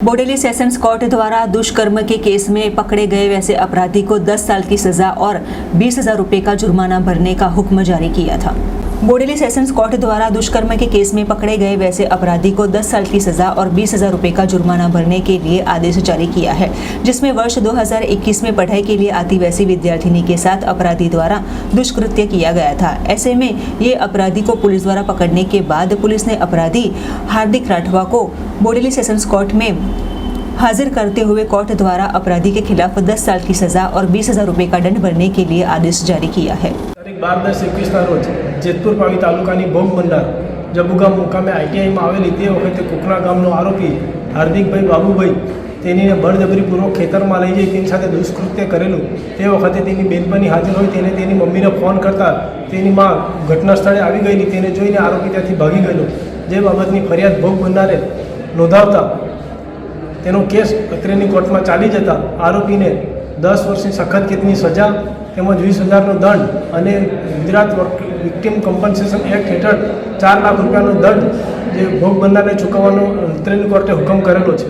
Bodeli sessions court द्वारा दुष्कर्म के केस में पकड़े गए वैसे अपराधी को 10 साल की सजा और 20,000 रुपये का जुर्माना भरने का हुक्म जारी किया था। बोडेली सेशंस कोर्ट द्वारा दुष्कर्म के केस में पकड़े गए वैसे अपराधी को 10 साल की सजा और 20,000 रुपये का जुर्माना भरने के लिए आदेश जारी किया है, जिसमें वर्ष 2021 में पढ़ाई के लिए आती वैसी विद्यार्थिनी के साथ अपराधी द्वारा दुष्कृत्य किया गया था। ऐसे में ये अपराधी को पुलिस द्वारा पकड़ने के बाद पुलिस ने अपराधी हार्दिक राठवा को बोडेली सेशंस कोर्ट में हाजिर करते हुए कोर्ट द्वारा अपराधी के खिलाफ 10 साल की सजा और 20,000 रुपये का दंड भरने के लिए आदेश जारी किया है। तारीख 12/10/21 रोज जेतपुर पावी तालुकानी भोग बंधार जबुगाम मुकामे आईटीआई में आवेली ते वखते कुकरा गामनो आरोपी हार्दिकभाई बाबूभाई तेनीने बळजबरीपूर्वक खेतरमां लई जई तेनी साथे दुष्कृत्य करेલું તે વખતે તેની બેનપણી હાજર હોય તેને તેની મમ્મીને ફોન કરતા તેની માં ઘટના સ્થળે આવી ગયેલી તેને જોઈને આરોપી ત્યાંથી ભાગી ગયેલો, જે બાબતની ફરિયાદ ભોગ બનનારે નોંધાવતા તેનો કેસ અત્રેની કોર્ટમાં ચાલી જતા આરોપીને 10 વર્ષની સખત કેદની સજા તેમજ 20,000નો દંડ અને ગુજરાત વિક્ટિમ કમ્પન્સેશન એક્ટ હેઠળ 4 લાખ રૂપિયાનો દંડ જે ભોગ બનનારને ચૂકવવાનો અત્રેની કોર્ટે હુકમ કરેલો છે।